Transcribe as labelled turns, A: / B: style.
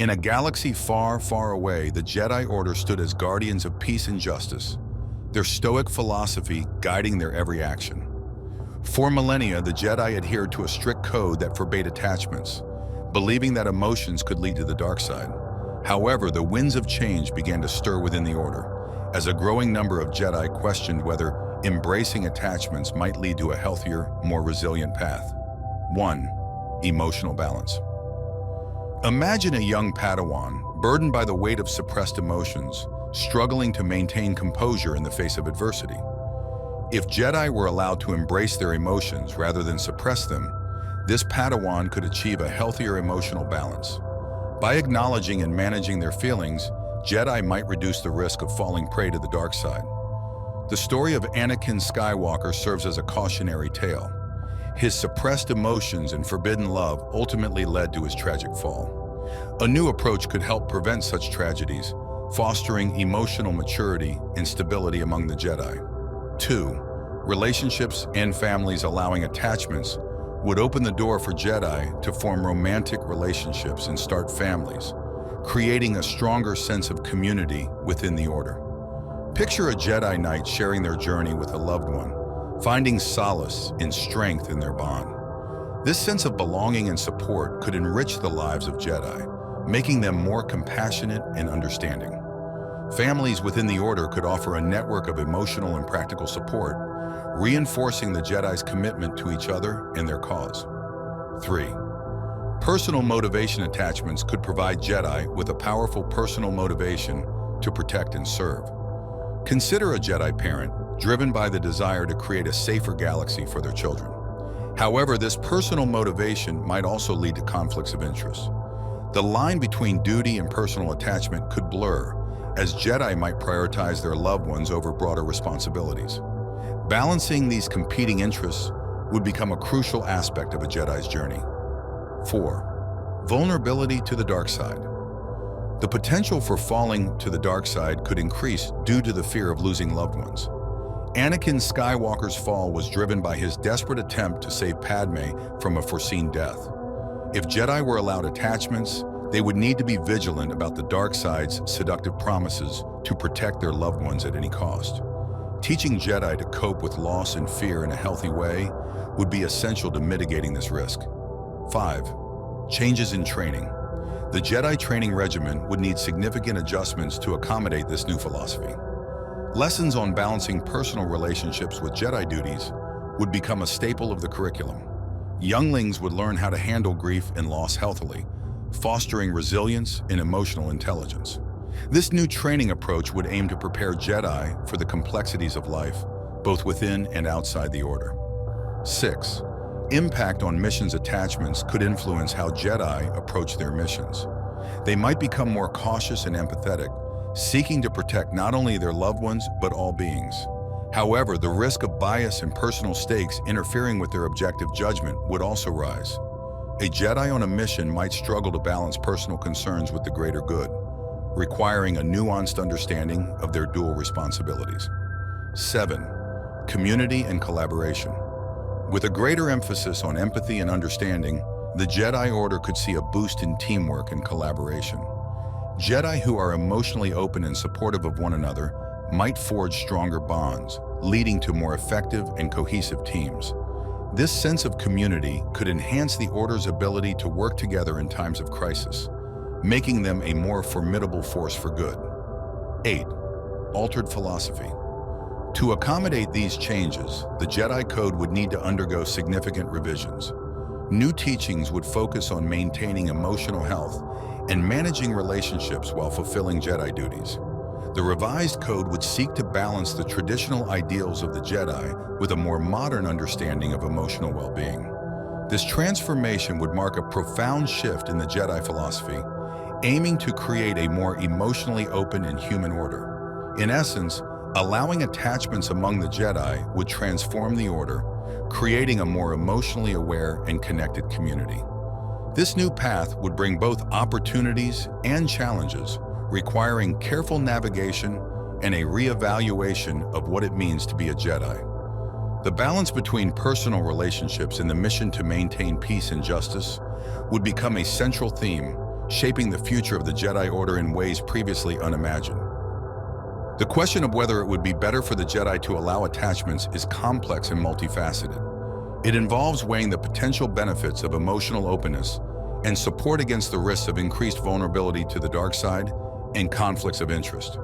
A: In a galaxy far, far away, the Jedi Order stood as guardians of peace and justice, their stoic philosophy guiding their every action. For millennia, the Jedi adhered to a strict code that forbade attachments, believing that emotions could lead to the dark side. However, the winds of change began to stir within the Order, as a growing number of Jedi questioned whether embracing attachments might lead to a healthier, more resilient path. 1. Emotional balance. Imagine a young Padawan, burdened by the weight of suppressed emotions, struggling to maintain composure in the face of adversity. If Jedi were allowed to embrace their emotions rather than suppress them, this Padawan could achieve a healthier emotional balance. By acknowledging and managing their feelings, Jedi might reduce the risk of falling prey to the dark side. The story of Anakin Skywalker serves as a cautionary tale. His suppressed emotions and forbidden love ultimately led to his tragic fall. A new approach could help prevent such tragedies, fostering emotional maturity and stability among the Jedi. 2. Relationships and families. Allowing attachments would open the door for Jedi to form romantic relationships and start families, creating a stronger sense of community within the Order. Picture a Jedi Knight sharing their journey with a loved one, finding solace and strength in their bond. This sense of belonging and support could enrich the lives of Jedi, making them more compassionate and understanding. Families within the Order could offer a network of emotional and practical support, reinforcing the Jedi's commitment to each other and their cause. 3. Personal motivation. Attachments could provide Jedi with a powerful personal motivation to protect and serve. Consider a Jedi parent driven by the desire to create a safer galaxy for their children. However, this personal motivation might also lead to conflicts of interest. The line between duty and personal attachment could blur, as Jedi might prioritize their loved ones over broader responsibilities. Balancing these competing interests would become a crucial aspect of a Jedi's journey. 4. Vulnerability to the dark side. The potential for falling to the dark side could increase due to the fear of losing loved ones. Anakin Skywalker's fall was driven by his desperate attempt to save Padme from a foreseen death. If Jedi were allowed attachments, they would need to be vigilant about the dark side's seductive promises to protect their loved ones at any cost. Teaching Jedi to cope with loss and fear in a healthy way would be essential to mitigating this risk. 5. Changes in training. The Jedi training regimen would need significant adjustments to accommodate this new philosophy. Lessons on balancing personal relationships with Jedi duties would become a staple of the curriculum. Younglings would learn how to handle grief and loss healthily, fostering resilience and emotional intelligence. This new training approach would aim to prepare Jedi for the complexities of life, both within and outside the Order. 6. Impact on missions. Attachments could influence how Jedi approach their missions. They might become more cautious and empathetic, seeking to protect not only their loved ones, but all beings. However, the risk of bias and personal stakes interfering with their objective judgment would also rise. A Jedi on a mission might struggle to balance personal concerns with the greater good, requiring a nuanced understanding of their dual responsibilities. 7. Community and collaboration. With a greater emphasis on empathy and understanding, the Jedi Order could see a boost in teamwork and collaboration. Jedi who are emotionally open and supportive of one another might forge stronger bonds, leading to more effective and cohesive teams. This sense of community could enhance the Order's ability to work together in times of crisis, making them a more formidable force for good. 8. Altered philosophy. To accommodate these changes, the Jedi Code would need to undergo significant revisions. New teachings would focus on maintaining emotional health and managing relationships while fulfilling Jedi duties. The revised code would seek to balance the traditional ideals of the Jedi with a more modern understanding of emotional well-being. This transformation would mark a profound shift in the Jedi philosophy, aiming to create a more emotionally open and human order. In essence, allowing attachments among the Jedi would transform the Order, creating a more emotionally aware and connected community. This new path would bring both opportunities and challenges, requiring careful navigation and a re-evaluation of what it means to be a Jedi. The balance between personal relationships and the mission to maintain peace and justice would become a central theme, shaping the future of the Jedi Order in ways previously unimagined. The question of whether it would be better for the Jedi to allow attachments is complex and multifaceted. It involves weighing the potential benefits of emotional openness and support against the risks of increased vulnerability to the dark side and conflicts of interest.